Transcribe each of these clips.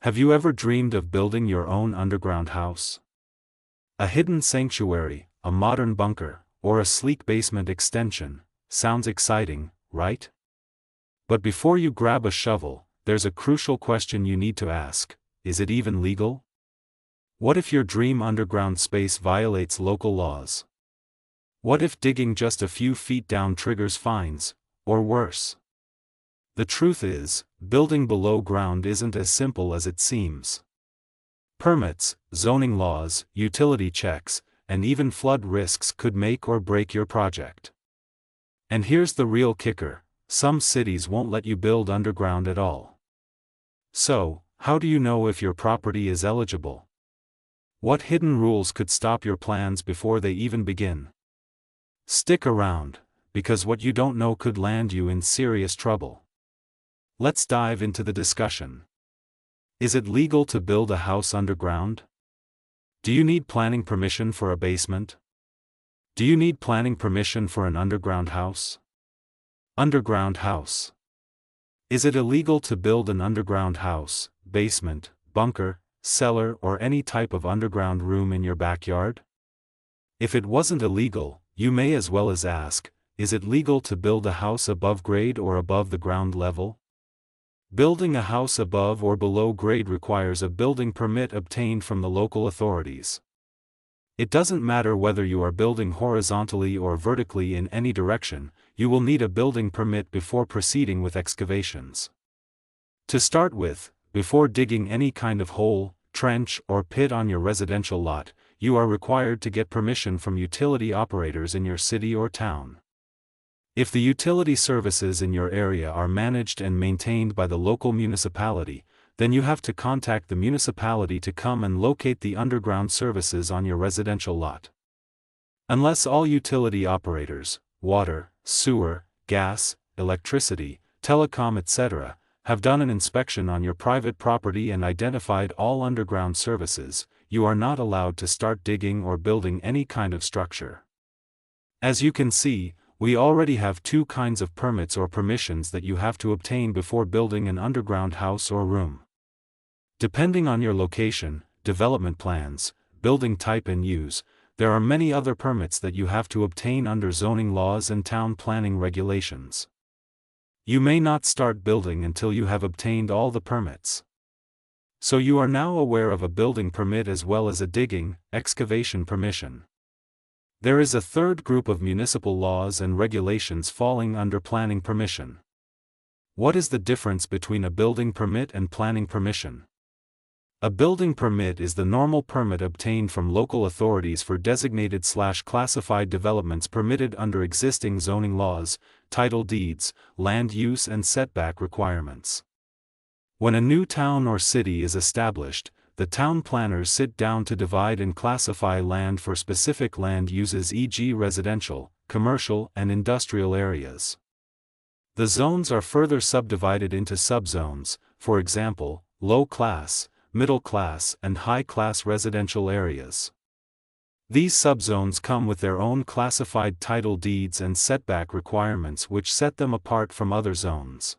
Have you ever dreamed of building your own underground house? A hidden sanctuary, a modern bunker, or a sleek basement extension? Sounds exciting, right? But before you grab a shovel, there's a crucial question you need to ask: is it even legal? What if your dream underground space violates local laws? What if digging just a few feet down triggers fines, or worse? The truth is, building below ground isn't as simple as it seems. Permits, zoning laws, utility checks, and even flood risks could make or break your project. And here's the real kicker: some cities won't let you build underground at all. So, how do you know if your property is eligible? What hidden rules could stop your plans before they even begin? Stick around, because what you don't know could land you in serious trouble. Let's dive into the discussion. Is it legal to build a house underground? Do you need planning permission for a basement? Do you need planning permission for an underground house? Underground house. Is it illegal to build an underground house, basement, bunker, cellar, or any type of underground room in your backyard? If it wasn't illegal, you may as well as ask, is it legal to build a house above grade or above the ground level? Building a house above or below grade requires a building permit obtained from the local authorities. It doesn't matter whether you are building horizontally or vertically in any direction, you will need a building permit before proceeding with excavations. To start with, before digging any kind of hole, trench, or pit on your residential lot, you are required to get permission from utility operators in your city or town. If the utility services in your area are managed and maintained by the local municipality, then you have to contact the municipality to come and locate the underground services on your residential lot. Unless all utility operators, water, sewer, gas, electricity, telecom, etc., have done an inspection on your private property and identified all underground services, you are not allowed to start digging or building any kind of structure. As you can see, we already have two kinds of permits or permissions that you have to obtain before building an underground house or room. Depending on your location, development plans, building type and use, there are many other permits that you have to obtain under zoning laws and town planning regulations. You may not start building until you have obtained all the permits. So you are now aware of a building permit as well as a digging, excavation permission. There is a third group of municipal laws and regulations falling under planning permission. What is the difference between a building permit and planning permission? A building permit is the normal permit obtained from local authorities for designated/classified developments permitted under existing zoning laws, title deeds, land use and setback requirements. When a new town or city is established, the town planners sit down to divide and classify land for specific land uses, e.g. residential, commercial, and industrial areas. The zones are further subdivided into subzones, for example, low-class, middle-class, and high-class residential areas. These subzones come with their own classified title deeds and setback requirements which set them apart from other zones.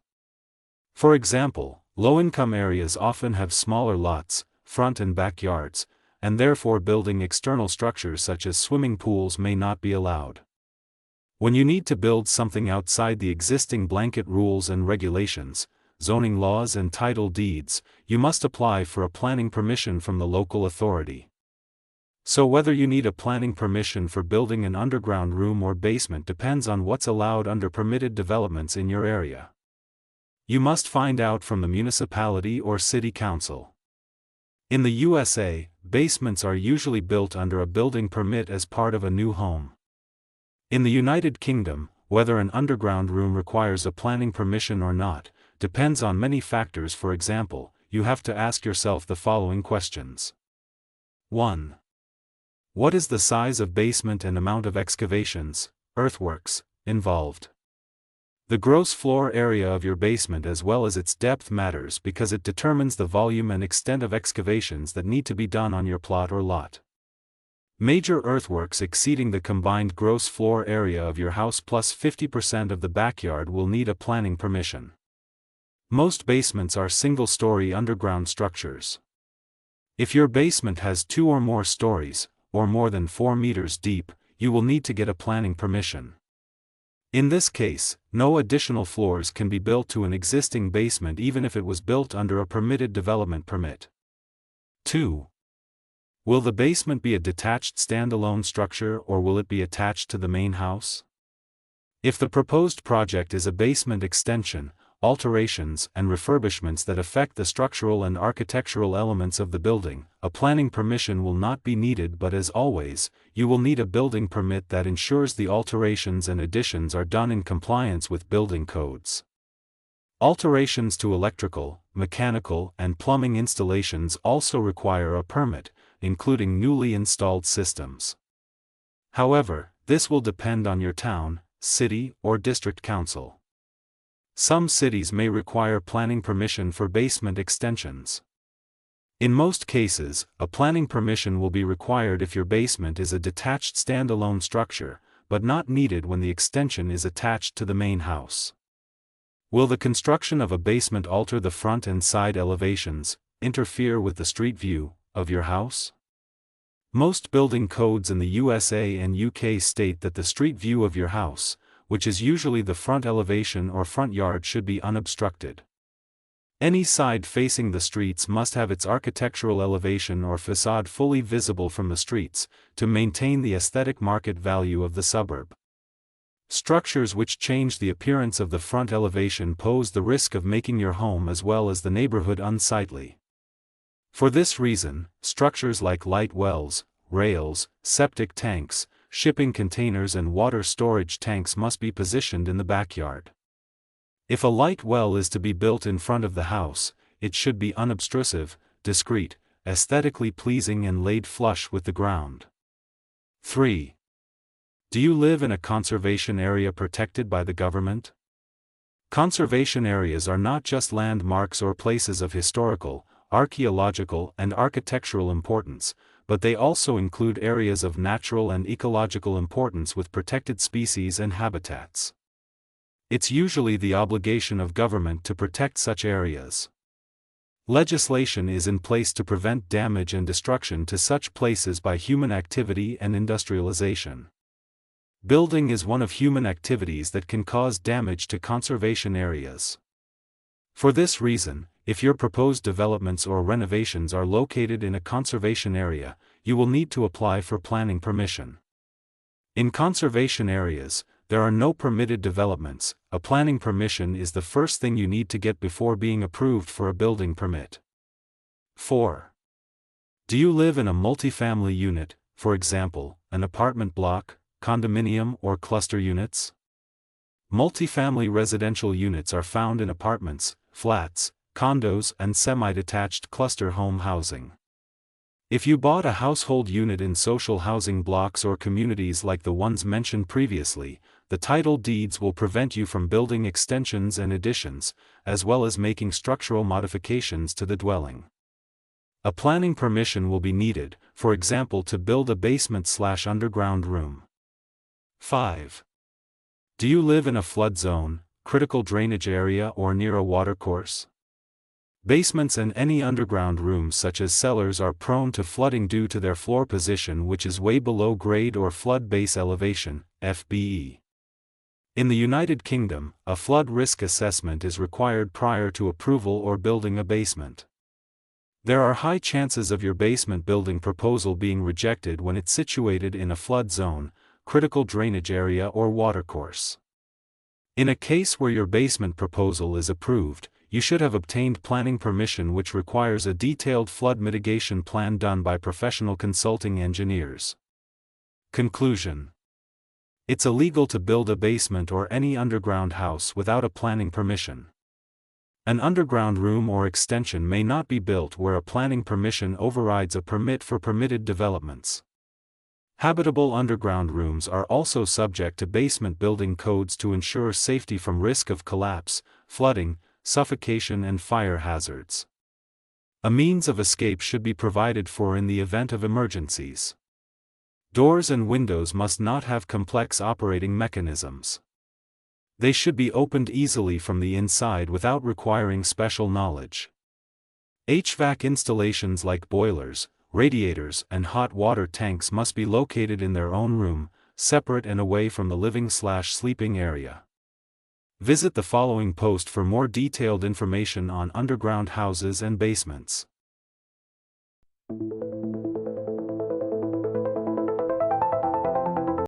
For example, low-income areas often have smaller lots, front and backyards, and therefore building external structures such as swimming pools may not be allowed. When you need to build something outside the existing blanket rules and regulations, zoning laws and title deeds, you must apply for a planning permission from the local authority. So whether you need a planning permission for building an underground room or basement depends on what's allowed under permitted developments in your area. You must find out from the municipality or city council. In the USA, basements are usually built under a building permit as part of a new home. In the United Kingdom, whether an underground room requires a planning permission or not, depends on many factors. For example, you have to ask yourself the following questions. 1. What is the size of basement and amount of excavations, earthworks, involved? The gross floor area of your basement as well as its depth matters because it determines the volume and extent of excavations that need to be done on your plot or lot. Major earthworks exceeding the combined gross floor area of your house plus 50% of the backyard will need a planning permission. Most basements are single-story underground structures. If your basement has 2 or more stories, or more than 4 meters deep, you will need to get a planning permission. In this case, no additional floors can be built to an existing basement even if it was built under a permitted development permit. 2. Will the basement be a detached standalone structure or will it be attached to the main house? If the proposed project is a basement extension, alterations and refurbishments that affect the structural and architectural elements of the building, a planning permission will not be needed, but as always, you will need a building permit that ensures the alterations and additions are done in compliance with building codes. Alterations to electrical, mechanical, and plumbing installations also require a permit, including newly installed systems. However, this will depend on your town, city, or district council. Some cities may require planning permission for basement extensions. In most cases, a planning permission will be required if your basement is a detached standalone structure, but not needed when the extension is attached to the main house. Will the construction of a basement alter the front and side elevations, interfere with the street view of your house? Most building codes in the USA and UK state that the street view of your house, which is usually the front elevation or front yard, should be unobstructed. Any side facing the streets must have its architectural elevation or facade fully visible from the streets, to maintain the aesthetic market value of the suburb. Structures which change the appearance of the front elevation pose the risk of making your home as well as the neighborhood unsightly. For this reason, structures like light wells, rails, septic tanks, shipping containers and water storage tanks must be positioned in the backyard. If a light well is to be built in front of the house, it should be unobtrusive, discreet, aesthetically pleasing and laid flush with the ground. 3. Do you live in a conservation area protected by the government? Conservation areas are not just landmarks or places of historical, archaeological, and architectural importance, but they also include areas of natural and ecological importance with protected species and habitats. It's usually the obligation of government to protect such areas. Legislation is in place to prevent damage and destruction to such places by human activity and industrialization. Building is one of human activities that can cause damage to conservation areas. For this reason, if your proposed developments or renovations are located in a conservation area, you will need to apply for planning permission. In conservation areas, there are no permitted developments. A planning permission is the first thing you need to get before being approved for a building permit. 4. Do you live in a multifamily unit, for example, an apartment block, condominium, or cluster units? Multifamily residential units are found in apartments, flats, condos, and semi-detached cluster home housing. If you bought a household unit in social housing blocks or communities like the ones mentioned previously, the title deeds will prevent you from building extensions and additions, as well as making structural modifications to the dwelling. A planning permission will be needed, for example to build a basement/underground room. 5. Do you live in a flood zone, critical drainage area, or near a watercourse? Basements and any underground rooms such as cellars are prone to flooding due to their floor position, which is way below grade or flood base elevation, FBE. In the United Kingdom, a flood risk assessment is required prior to approval or building a basement. There are high chances of your basement building proposal being rejected when it's situated in a flood zone, critical drainage area, or watercourse. In a case where your basement proposal is approved, you should have obtained planning permission, which requires a detailed flood mitigation plan done by professional consulting engineers. Conclusion: it's illegal to build a basement or any underground house without a planning permission. An underground room or extension may not be built where a planning permission overrides a permit for permitted developments. Habitable underground rooms are also subject to basement building codes to ensure safety from risk of collapse, flooding, suffocation, and fire hazards. A means of escape should be provided for in the event of emergencies. Doors and windows must not have complex operating mechanisms. They should be opened easily from the inside without requiring special knowledge. HVAC installations like boilers, radiators, and hot water tanks must be located in their own room, separate and away from the living/sleeping area. Visit the following post for more detailed information on underground houses and basements.